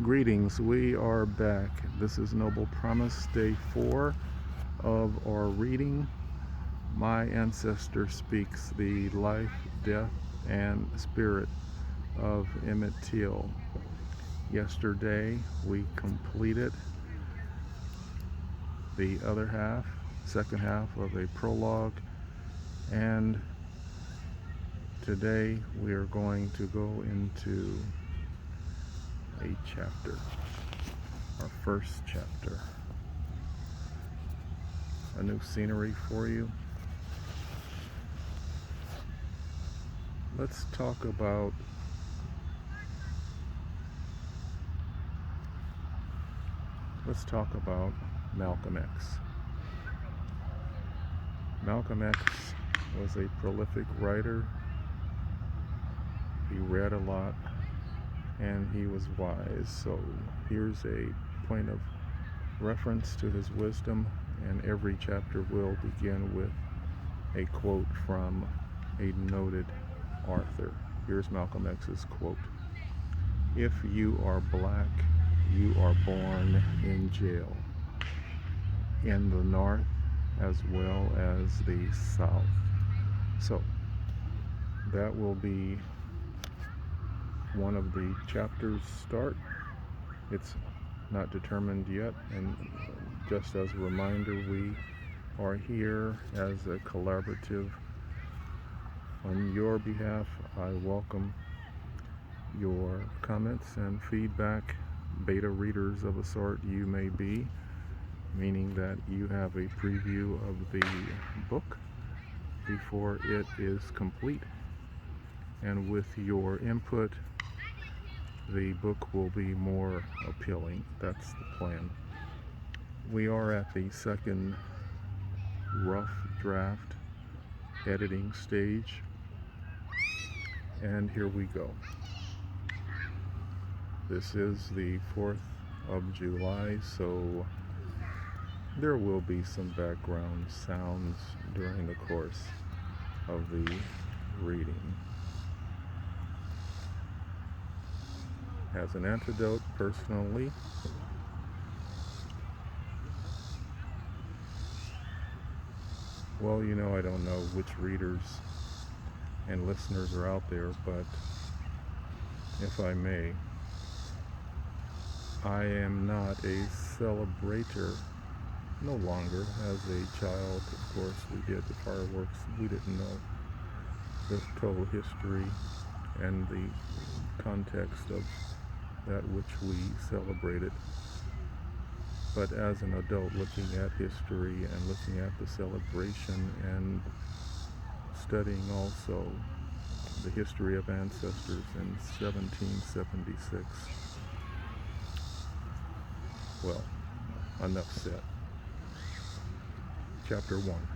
Greetings, we are back. This is Noble Promise, day 4 of our reading. My Ancestor speaks the life, death, and spirit of Emmett Till. Yesterday, we completed the other half, second half of a prologue, and today we are going to go into a chapter, our first chapter. A new scenery for you. Let's talk about Malcolm X. Malcolm X was a prolific writer. He read a lot and he was wise. So here's a point of reference to his wisdom, and every chapter will begin with a quote from a noted author. Here's Malcolm X's quote: "If you are black, you are born in jail, in the North as well as the South." So that will be one of the chapters start. It's not determined yet, and just as a reminder, we are here as a collaborative. On your behalf, I welcome your comments and feedback. Beta readers of a sort you may be, meaning that you have a preview of the book before it is complete, and with your input the book will be more appealing. That's the plan. We are at the second rough draft editing stage, and here we go. This is the 4th of July, so there will be some background sounds during the course of the reading. As an antidote, personally, well, I don't know which readers and listeners are out there, but if I may, I am not a celebrator, no longer. As a child, of course, we did the fireworks. We didn't know the total history and the context of that which we celebrated. But as an adult, looking at history and looking at the celebration and studying also the history of ancestors in 1776. Well, enough said. Chapter 1.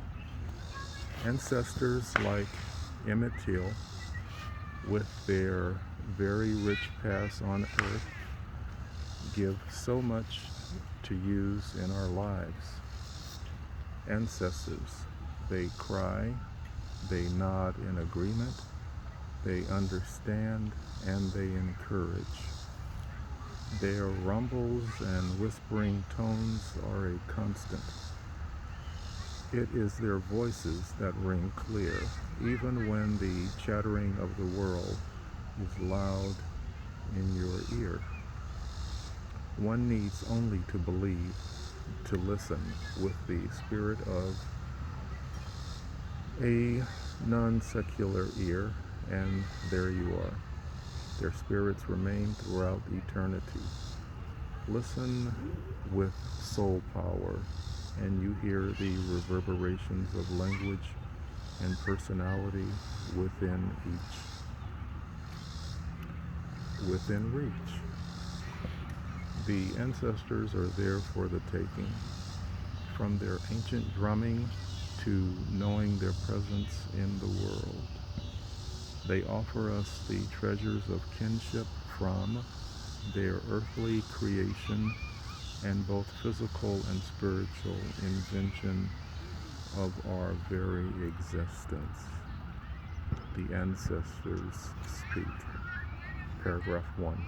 Ancestors like Emmett Till, with their very rich past on earth, give so much to use in our lives. Ancestors, they cry, they nod in agreement, they understand, and they encourage. Their rumbles and whispering tones are a constant. It is their voices that ring clear, even when the chattering of the world is loud in your ear. One needs only to believe, to listen with the spirit of a non-secular ear, and there you are. Their spirits remain throughout eternity. Listen with soul power, and you hear the reverberations of language and personality within reach. The ancestors are there for the taking. From their ancient drumming to knowing their presence in the world, they offer us the treasures of kinship from their earthly creation and both physical and spiritual invention of our very existence. The ancestors speak. Paragraph 1.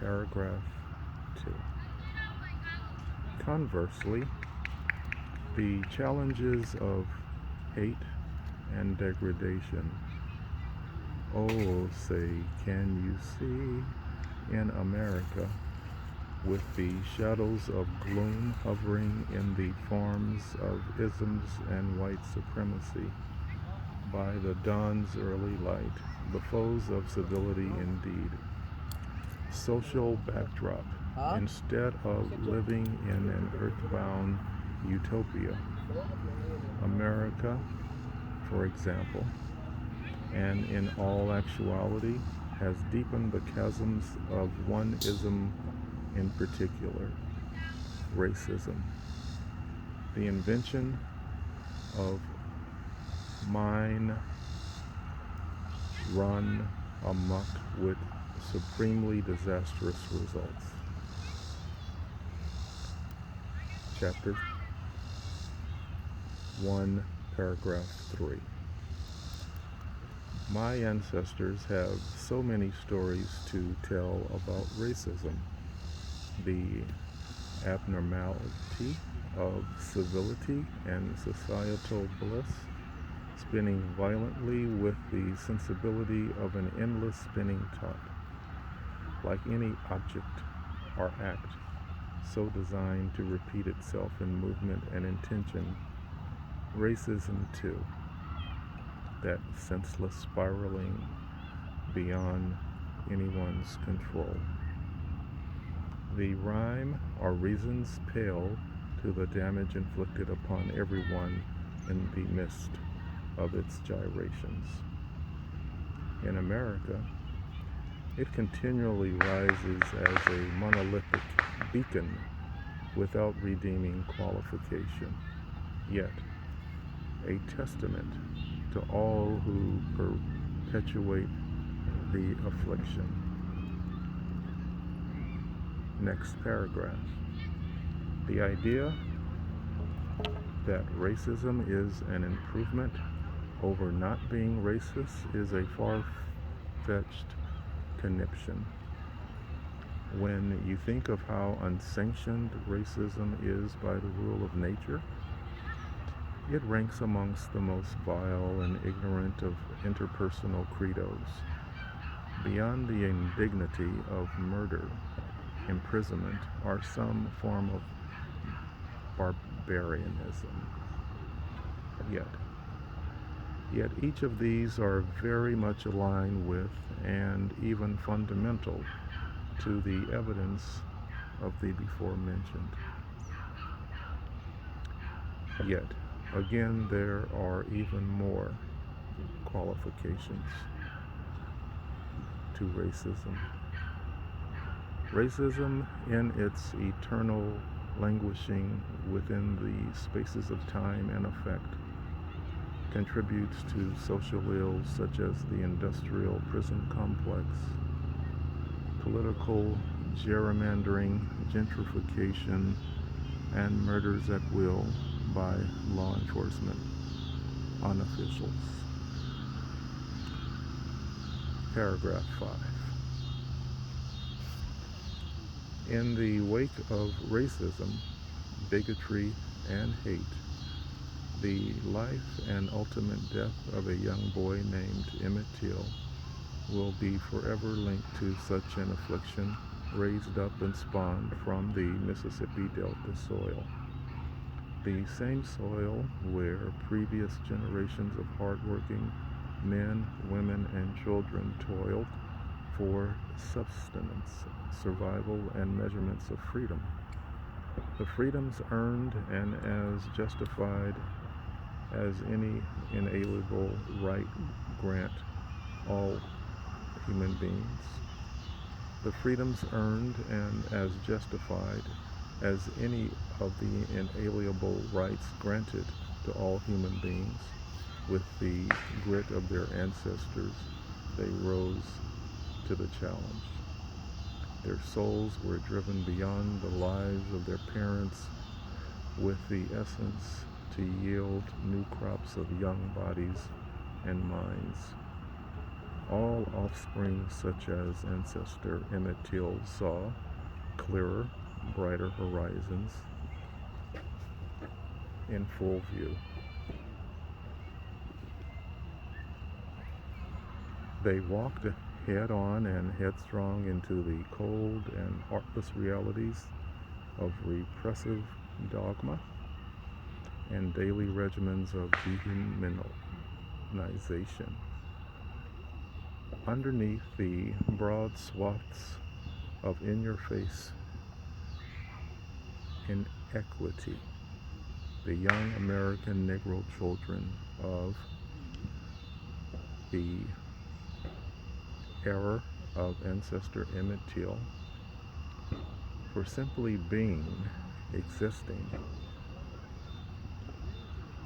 Paragraph 2. Conversely, the challenges of hate and degradation. Oh, say, can you see in America, with the shadows of gloom hovering in the forms of isms and white supremacy, by the dawn's early light, the foes of civility indeed. Social backdrop. Instead of living in an earthbound utopia, America, for example, and in all actuality, has deepened the chasms of one ism in particular, racism. The invention of mine run amok with supremely disastrous results. Chapter 1, paragraph 3. My ancestors have so many stories to tell about racism, the abnormality of civility and societal bliss, spinning violently with the sensibility of an endless spinning top, like any object or act so designed to repeat itself in movement and intention. Racism too, that senseless spiraling beyond anyone's control. The rhyme or reasons pale to the damage inflicted upon everyone in the midst of its gyrations. In America, it continually rises as a monolithic beacon without redeeming qualification, yet a testament to all who perpetuate the affliction. Next paragraph. The idea that racism is an improvement over not being racist is a far-fetched conniption. When you think of how unsanctioned racism is by the rule of nature, it ranks amongst the most vile and ignorant of interpersonal credos. Beyond the indignity of murder, imprisonment, or some form of barbarianism. Yet each of these are very much aligned with and even fundamental to the evidence of the before mentioned. Yet again, there are even more qualifications to racism. Racism, in its eternal languishing within the spaces of time and effect, contributes to social ills such as the industrial prison complex, political gerrymandering, gentrification, and murders at will by law enforcement unofficials. Paragraph 5. In the wake of racism, bigotry, and hate, the life and ultimate death of a young boy named Emmett Till will be forever linked to such an affliction, raised up and spawned from the Mississippi Delta soil. The same soil where previous generations of hardworking men, women, and children toiled for sustenance, survival, and measurements of freedom. The freedoms earned and as justified as any inalienable right grant all human beings. The freedoms earned and as justified as any of the inalienable rights granted to all human beings. With the grit of their ancestors, they rose to the challenge. Their souls were driven beyond the lives of their parents with the essence to yield new crops of young bodies and minds. All offspring such as Ancestor Emmett Till saw clearer, brighter horizons in full view. They walked head on and headstrong into the cold and heartless realities of repressive dogma and daily regimens of dehumanization. Underneath the broad swaths of in-your-face inequity, the young American Negro children of the era of Ancestor Emmett Till were simply being, existing.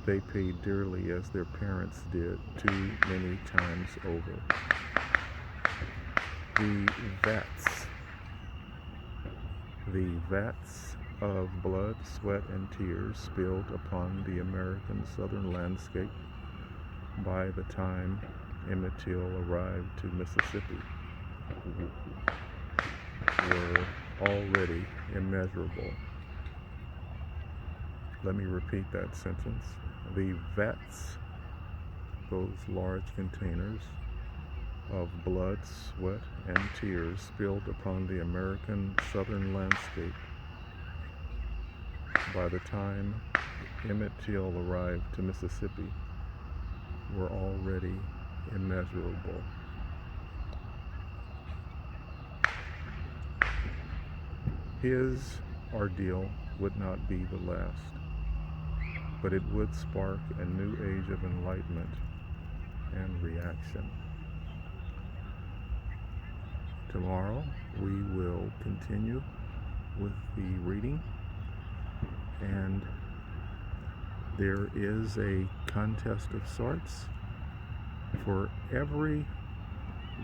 They paid dearly, as their parents did too many times over. The vats of blood, sweat, and tears spilled upon the American southern landscape by the time Emmett Till arrived to Mississippi were already immeasurable. Let me repeat that sentence. The vats, those large containers of blood, sweat, and tears spilled upon the American southern landscape by the time Emmett Till arrived to Mississippi were already immeasurable. His ordeal would not be the last, but it would spark a new age of enlightenment and reaction. Tomorrow we will continue with the reading, and there is a contest of sorts. For every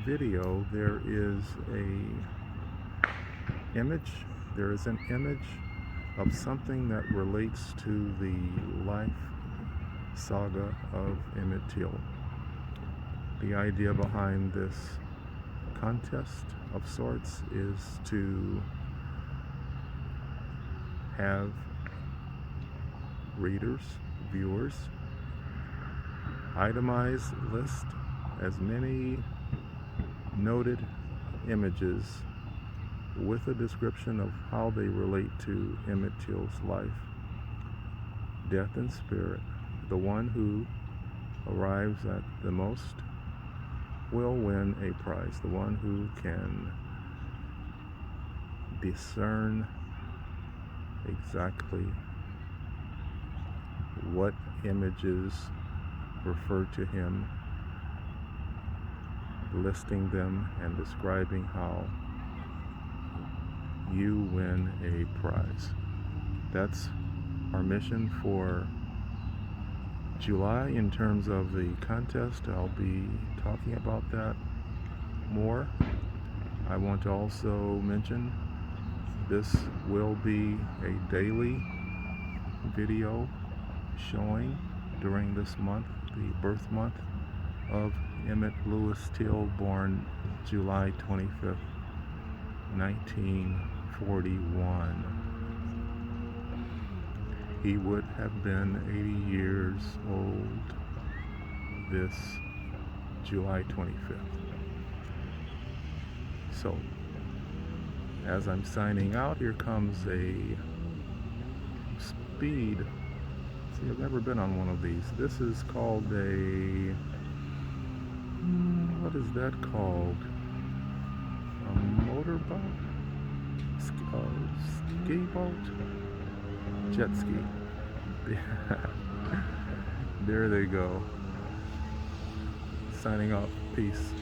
video there is an image of something that relates to the life saga of Emmett Till. The idea behind this contest of sorts is to have readers, viewers, itemized list as many noted images with a description of how they relate to Emmett Till's life, death, and spirit. The one who arrives at the most will win a prize. The one who can discern exactly what images refer to him, listing them and describing how you win a prize. That's our mission for July in terms of the contest. I'll be talking about that more. I want to also mention this will be a daily video showing during this month, the birth month of Emmett Louis Till, born July 25th, 1941. He would have been 80 years old this July 25th. So, as I'm signing out, here comes a speed. See, I've never been on one of these. This is called a, what is that called? A motorboat? Ski boat? Jet ski. There they go. Signing off. Peace.